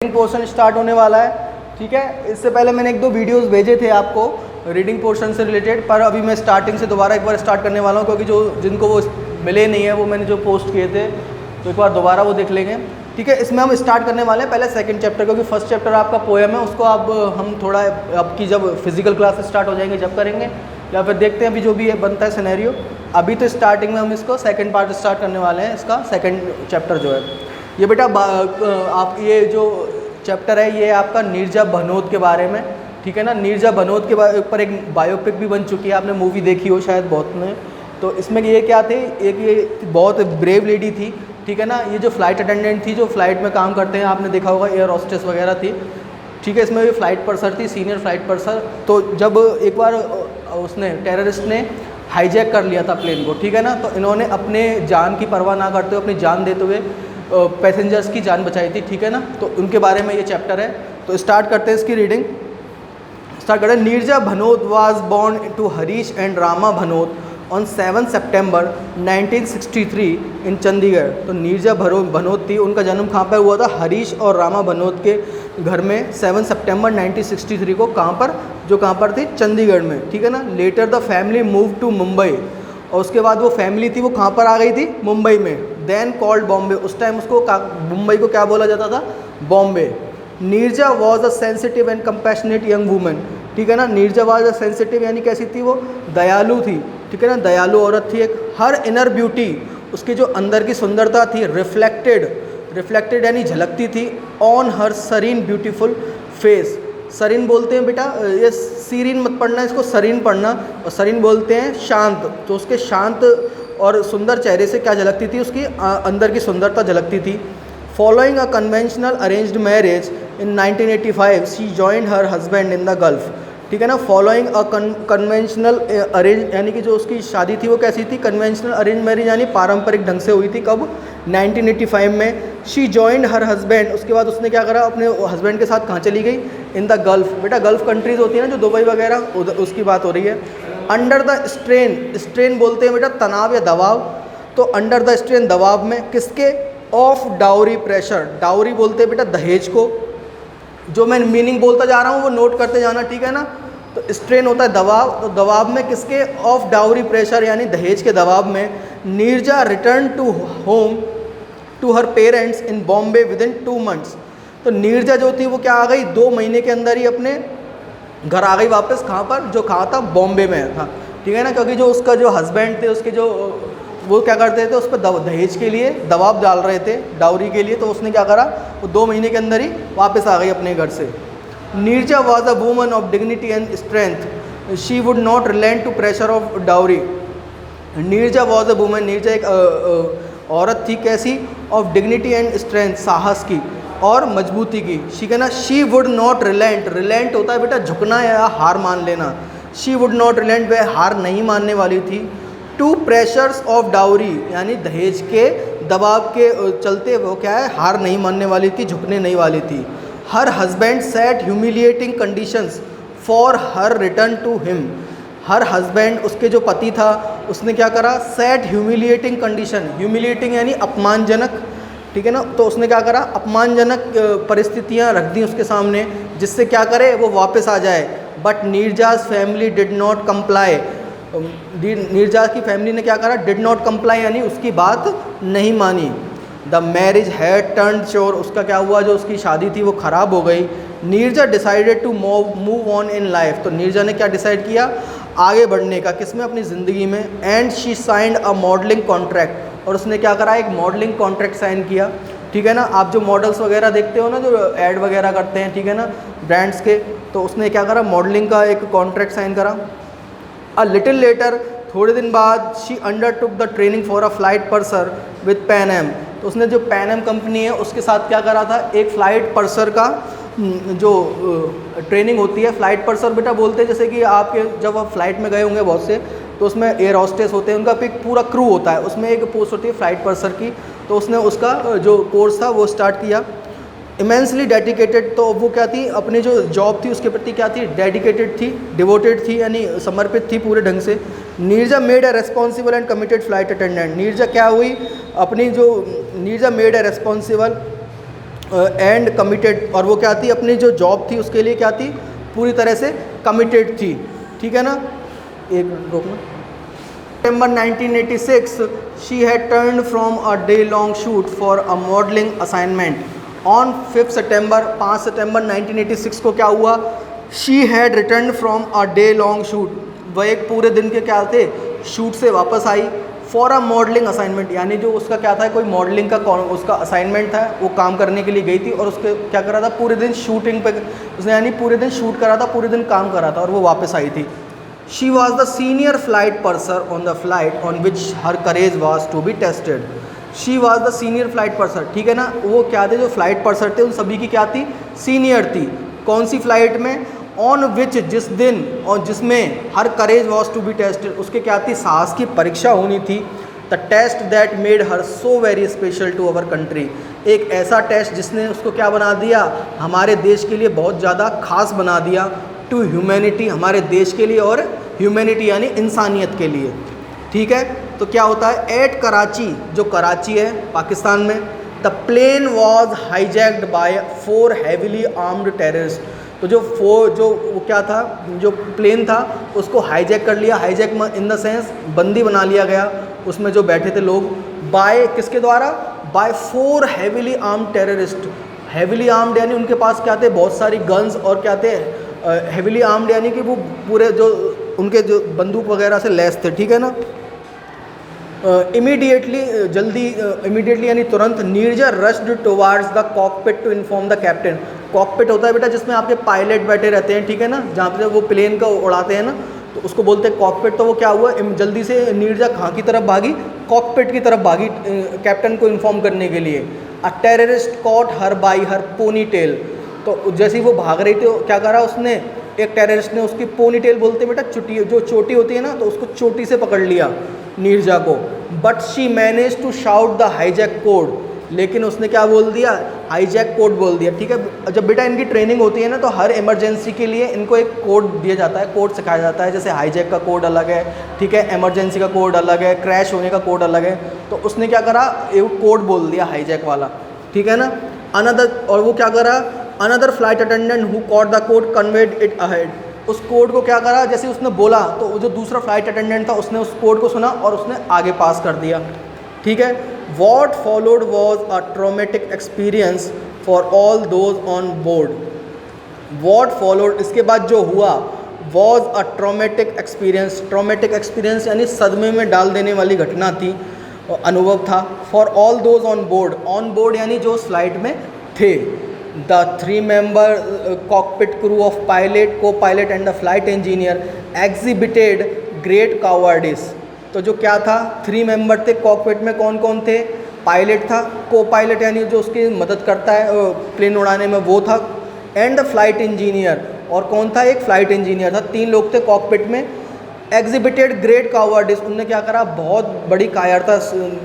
Portion start होने वाला है। ठीक है, इससे पहले मैंने एक दो वीडियोस भेजे थे आपको रीडिंग पोर्शन से रिलेटेड, पर अभी मैं स्टार्टिंग से दोबारा एक बार स्टार्ट करने वाला हूँ, क्योंकि जो जिनको वो मिले नहीं है वो मैंने जो पोस्ट किए थे, तो एक बार दोबारा वो देख लेंगे। ठीक है, इसमें हम स्टार्ट करने वाले हैं पहले सेकंड चैप्टर, क्योंकि फर्स्ट चैप्टर आपका पोएम है, उसको अब हम थोड़ा आपकी जब फिजिकल क्लास स्टार्ट हो जाएंगे जब करेंगे, या फिर देखते हैं अभी जो भी है बनता है सिनेरियो। अभी तो स्टार्टिंग में हम इसको सेकंड पार्ट स्टार्ट करने वाले हैं, इसका सेकंड चैप्टर जो है ये बेटा आप ये जो चैप्टर है ये आपका नीरजा भनोत के बारे में। ठीक है ना, नीरजा भनोत के ऊपर एक बायोपिक भी बन चुकी है, आपने मूवी देखी हो शायद बहुत ने। तो इसमें ये क्या थे, एक ये बहुत ब्रेव लेडी थी। ठीक है ना, ये जो फ्लाइट अटेंडेंट थी, जो फ्लाइट में काम करते हैं, आपने देखा होगा एयर होस्टेस वगैरह थी। ठीक है, इसमें ये फ्लाइट पर्सर थी, सीनियर फ्लाइट पर्सर। तो जब एक बार उसने टेररिस्ट ने हाईजैक कर लिया था प्लेन को, ठीक है ना, तो इन्होंने अपने जान की परवाह ना करते हुए, अपनी जान देते हुए पैसेंजर्स की जान बचाई थी। ठीक है ना, तो उनके बारे में ये चैप्टर है। तो स्टार्ट करते हैं इसकी रीडिंग, स्टार्ट करें। Neerja Bhanot was born to Harish and Rama Bhanot on 7 September 1963 in Chandigarh. तो नीरजा भनोत थी, उनका जन्म कहाँ पर हुआ था, हरीश और रामा भनोत के घर में 7 सितंबर 1963 को। कहाँ पर थी, चंडीगढ़ में। ठीक है ना, later the family move to Mumbai, और उसके बाद वो फैमिली थी वो कहाँ पर आ गई थी, मुंबई में। देन कॉल्ड बॉम्बे, उस टाइम उसको मुंबई को क्या बोला जाता था, Bombay. Neerja was a sensitive and compassionate young women. ठीक है ना, नीरजा वॉज अ सेंसिटिव यानी कैसी थी, वो दयालु थी। ठीक है ना, दयालु औरत थी एक। हर इनर ब्यूटी, उसकी जो अंदर की सुंदरता थी, रिफ्लेक्टेड यानी झलकती थी, on her serene beautiful face. Serene बोलते हैं बेटा, ये सीरीन मत पढ़ना, इसको सरीन पढ़ना, और सरीन बोलते हैं शांत। तो उसके शांत और सुंदर चेहरे से क्या झलकती थी, उसकी अंदर की सुंदरता झलकती थी। Following a conventional arranged marriage in 1985 she joined her husband in the gulf. ठीक है ना, फॉलोइंग अ कन्वेंशनल अरेंज यानी कि जो उसकी शादी थी वो कैसी थी, कन्वेंशनल अरेंज मैरिज यानी पारंपरिक ढंग से हुई थी। कब, 1985 में। शी जॉइंड हर हस्बैंड, उसके बाद उसने क्या करा, अपने हस्बैंड के साथ कहाँ चली गई, इन द गल्फ। बेटा गल्फ कंट्रीज़ होती है ना, जो दुबई वगैरह, उसकी बात हो रही है। अंडर द स्ट्रेन बोलते हैं बेटा तनाव या दबाव। तो अंडर द स्ट्रेन, दबाव में, किसके, ऑफ डाउरी प्रेशर। डाउरी बोलते हैं बेटा दहेज को। जो मैं मीनिंग बोलता जा रहा हूँ वो नोट करते जाना, ठीक है ना। तो स्ट्रेन होता है दबाव, तो दबाव में किसके, ऑफ डाउरी प्रेशर यानी दहेज के दबाव में। Neerja return to home to her parents in Bombay with in 2 months। तो नीरजा जो थी वो क्या आ गई, 2 महीने के अंदर ही अपने घर आ गई वापस। कहाँ पर, जो कहाँ था, बॉम्बे में था। ठीक है ना, क्योंकि जो उसका जो हस्बैंड थे, उसके जो वो क्या करते थे, उस पर दहेज के लिए दबाव डाल रहे थे, डाउरी के लिए। तो उसने क्या करा, वो 2 महीने के अंदर ही वापस आ गई अपने घर से। Neerja was a woman of dignity and strength, she would not relent to pressure of dowry. Neerja was a woman, Neerja एक औरत थी, कैसी, ऑफ डिग्निटी एंड स्ट्रेंथ, साहस की और मजबूती की। ठीक है ना, शी वुड नॉट रिलेंट होता है बेटा झुकना या हार मान लेना। शी वुड नॉट रिलेंट, वह हार नहीं मानने वाली थी। टू प्रेशर्स ऑफ डाउरी यानी दहेज के दबाव के चलते वो क्या है, हार नहीं मानने वाली थी, झुकने नहीं वाली थी। Her husband set humiliating conditions for her return to him. Her husband, उसके जो पति था, उसने क्या करा, सेट ह्यूमिलिएटिंग कंडीशन। ह्यूमिलिएटिंग यानी अपमानजनक। ठीक है ना, तो उसने क्या करा, अपमानजनक परिस्थितियां रख दी उसके सामने, जिससे क्या करे, वो वापस आ जाए। But Neerja's family did not comply. Neerja की फैमिली ने क्या करा, डिड नॉट कंप्लाई यानी उसकी बात नहीं मानी। The marriage had turned sure, उसका क्या हुआ, जो उसकी शादी थी वो ख़राब हो गई। Neerja decided to move on in life. तो नीरजा ने क्या डिसाइड किया, आगे बढ़ने का, किसमें, अपनी ज़िंदगी में। And she signed a modelling contract, और उसने क्या करा, एक मॉडलिंग कॉन्ट्रैक्ट साइन किया। ठीक है ना, आप जो मॉडल्स वगैरह देखते हो ना, जो ऐड वगैरह करते हैं, ठीक है ना, ब्रांड्स के, तो उसने क्या करा, मॉडलिंग का एक कॉन्ट्रैक्ट साइन करा। अ लिटिल लेटर, थोड़े दिन बाद, she undertook the training for a flight purser with Pan Am. तो उसने जो पैन एम कंपनी है उसके साथ क्या करा था, एक फ़्लाइट पर्सर का जो ट्रेनिंग होती है। फ़्लाइट पर्सर बेटा बोलते हैं, जैसे कि आपके जब आप फ्लाइट में गए होंगे बहुत से, तो उसमें एयर होस्टेस होते हैं, उनका एक पूरा क्रू होता है, उसमें एक पोस्ट होती है फ़्लाइट पर्सर की। तो उसने उसका जो कोर्स था वो स्टार्ट किया। इमेंसली डेडिकेटेड, तो वो क्या थी, अपनी जो जॉब थी उसके प्रति क्या थी, डेडिकेटेड थी, डिवोटेड थी, यानी समर्पित थी पूरे ढंग से। Neerja made a responsible and committed flight attendant. Neerja क्या हुई, अपनी जो Neerja made a responsible and committed, और वो क्या थी, अपनी जो जॉब थी उसके लिए क्या थी, पूरी तरह से कमिटेड थी। ठीक है ना, एक मिनट रोकना। September 1986, she had turned from a day-long shoot for a modeling assignment. On 5 September 5 सितंबर 1986 को क्या हुआ, she had returned from a day-long shoot, वह एक पूरे दिन के क्या थे, शूट से वापस आई, फॉर अ मॉडलिंग असाइनमेंट, यानी जो उसका क्या था, कोई मॉडलिंग का उसका असाइनमेंट था, वो काम करने के लिए गई थी और उसके क्या कर रहा था, पूरे दिन शूटिंग पे उसने यानी पूरे दिन शूट करा था, पूरे दिन काम करा था और वो वापस आई थी। She was the senior flight purser on the flight on which her courage was to be tested. She was the senior flight purser, ठीक है ना, वो क्या थे, जो फ्लाइट पर्सर थे उन सभी की क्या थी, सीनियर थी। कौन सी फ्लाइट में, ऑन विच, जिस दिन और जिसमें her courage was to be tested, उसके क्या थी, साहस की परीक्षा होनी थी। The test that made her so very special to our country, एक ऐसा टेस्ट जिसने उसको क्या बना दिया, हमारे देश के लिए बहुत ज़्यादा खास बना दिया। टू ह्यूमैनिटी, हमारे देश के लिए, और ह्यूमैनिटी यानी इंसानियत के लिए। ठीक है, तो क्या होता है, एट कराची, जो कराची है पाकिस्तान में, the plane was hijacked by 4 heavily armed terrorist, तो जो वो क्या था, जो प्लेन था उसको हाईजैक कर लिया, हाईजैक इन द सेंस बंदी बना लिया गया, उसमें जो बैठे थे लोग, बाय किसके द्वारा, by 4 heavily armed terrorist. Heavily armed यानी उनके पास क्या थे, बहुत सारी गन्स, और क्या थे, हैवीली आर्म्ड यानी कि वो पूरे जो उनके जो बंदूक वगैरह से लैस थे। ठीक है ना, इमीडिएटली यानी तुरंत, Neerja rushed towards the cockpit to inform the captain. Cockpit होता है बेटा जिसमें आपके पायलट बैठे रहते हैं, ठीक है ना, जहाँ पे वो प्लेन का उड़ाते हैं ना, तो उसको बोलते हैं कॉकपिट। तो वो क्या हुआ, जल्दी से नीरजा कहाँ की तरफ भागी, कॉकपिट की तरफ भागी, कैप्टन को इन्फॉर्म करने के लिए। A terrorist caught her by her ponytail, तो जैसे ही वो भाग रही थी क्या करा उसने, एक टेररिस्ट ने उसकी पोनी टेल बोलते हैं बेटा, चुटी, जो चोटी होती है ना, तो उसको चोटी से पकड़ लिया नीरजा को। But she manage to shout the hijack code, लेकिन उसने क्या बोल दिया, हाईजैक कोड बोल दिया। ठीक है, जब बेटा इनकी ट्रेनिंग होती है ना, तो हर इमरजेंसी के लिए इनको एक कोड दिया जाता है, कोड सिखाया जाता है, जैसे हाईजैक का कोड अलग है, ठीक है, इमरजेंसी का कोड अलग है, क्रैश होने का कोड अलग है। तो उसने क्या करा, एक कोड बोल दिया हाईजैक वाला, ठीक है ना। अनदर, और वो क्या करा, another flight attendant who caught the code conveyed it ahead, उस कोड को क्या करा, जैसे उसने बोला तो जो दूसरा फ्लाइट अटेंडेंट था उसने उस कोड को सुना और उसने आगे पास कर दिया। ठीक है, what followed was a traumatic experience for all those on board. What followed, इसके बाद जो हुआ, was a traumatic experience, traumatic experience यानी सदमे में डाल देने वाली घटना थी, अनुभव था। For all those on board यानी जो उस फ्लाइट में थे। The 3 member cockpit crew of pilot, co-pilot and the flight engineer exhibited great cowardice। तो जो क्या था, 3 member थे कॉकपिट में, कौन कौन थे, पायलट था, को पायलट यानी जो उसकी मदद करता है प्लेन उड़ाने में वो था, एंड द फ्लाइट इंजीनियर, और कौन था, एक फ्लाइट इंजीनियर था। 3 लोग थे कॉकपिट में। एग्जिबिटेड ग्रेट कावर्डिस, उनने क्या करा, बहुत बड़ी कायरता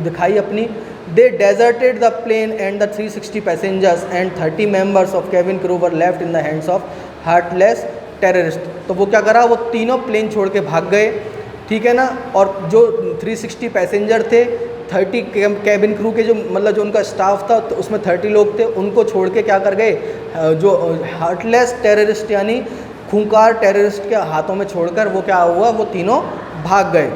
दिखाई अपनी। They deserted the plane and the 360 passengers and 30 members of cabin crew were left in the hands of heartless terrorists। तो वो क्या करा, वो तीनों प्लेन छोड़ के भाग गए, ठीक है ना। और जो 360 पैसेंजर थे, 30 कैबिन क्रू के जो मतलब जो उनका स्टाफ था, तो उसमें 30 लोग थे, उनको छोड़ के क्या कर गए, जो हार्टलेस टेररिस्ट यानी खूंखार टेररिस्ट के हाथों में छोड़कर वो क्या हुआ, वो तीनों भाग गए।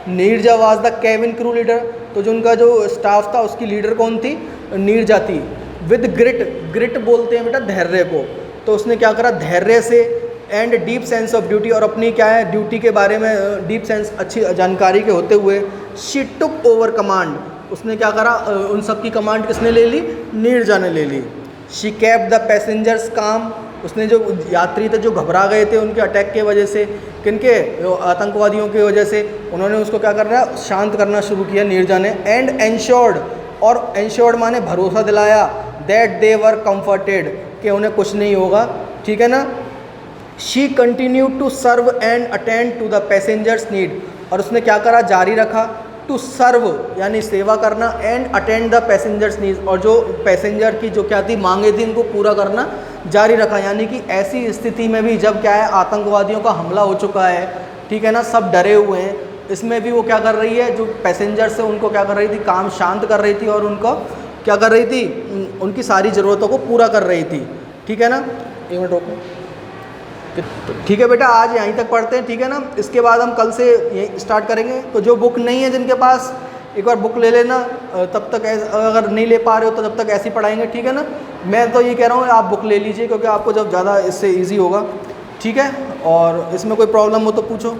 Neerja was the cabin crew leader, तो जो उनका जो स्टाफ था उसकी लीडर कौन थी, नीरजा थी। विद ग्रिट बोलते हैं बेटा धैर्य को, तो उसने क्या करा, धैर्य से, and deep sense of duty, और अपनी क्या है ड्यूटी के बारे में डीप सेंस, अच्छी जानकारी के होते हुए, शी टुक ओवर कमांड, उसने क्या करा, उन सब की कमांड किसने ले ली, नीरजा ने ले ली। शी केप्ट द पैसेंजर्स काम, उसने जो यात्री थे जो घबरा गए थे उनके अटैक के वजह से, किनके, आतंकवादियों की वजह से, उन्होंने उसको क्या करना, शांत करना शुरू किया नीरजा ने। एंड एंश्योर्ड, और एंश्योर्ड माने भरोसा दिलाया, दैट दे वर कंफर्टेड, कि उन्हें कुछ नहीं होगा, ठीक है ना। She continued to serve and attend to the passengers need, और उसने क्या करा, जारी रखा, टू सर्व यानी सेवा करना, and attend the passengers needs, और जो पैसेंजर की जो क्या थी मांगे थी उनको पूरा करना जारी रखा। यानी कि ऐसी स्थिति में भी जब क्या है, आतंकवादियों का हमला हो चुका है, ठीक है ना, सब डरे हुए हैं, इसमें भी वो क्या कर रही है, जो पैसेंजर्स है उनको क्या कर रही थी, काम शांत कर रही थी, और उनको क्या कर रही थी, उनकी सारी ज़रूरतों को पूरा कर रही थी। ठीक है ना, एक मिनट रोको। ठीक है बेटा, आज यहीं तक पढ़ते हैं, ठीक है ना। इसके बाद हम कल से यही स्टार्ट करेंगे। तो जो बुक नहीं है जिनके पास, एक बार बुक ले लेना, तब तक अगर नहीं ले पा रहे हो तो तब तक ऐसे ही पढ़ाएंगे, ठीक है ना। मैं तो ये कह रहा हूँ आप बुक ले लीजिए, क्योंकि आपको जब ज़्यादा इससे ईजी होगा, ठीक है। और इसमें कोई प्रॉब्लम हो तो पूछो।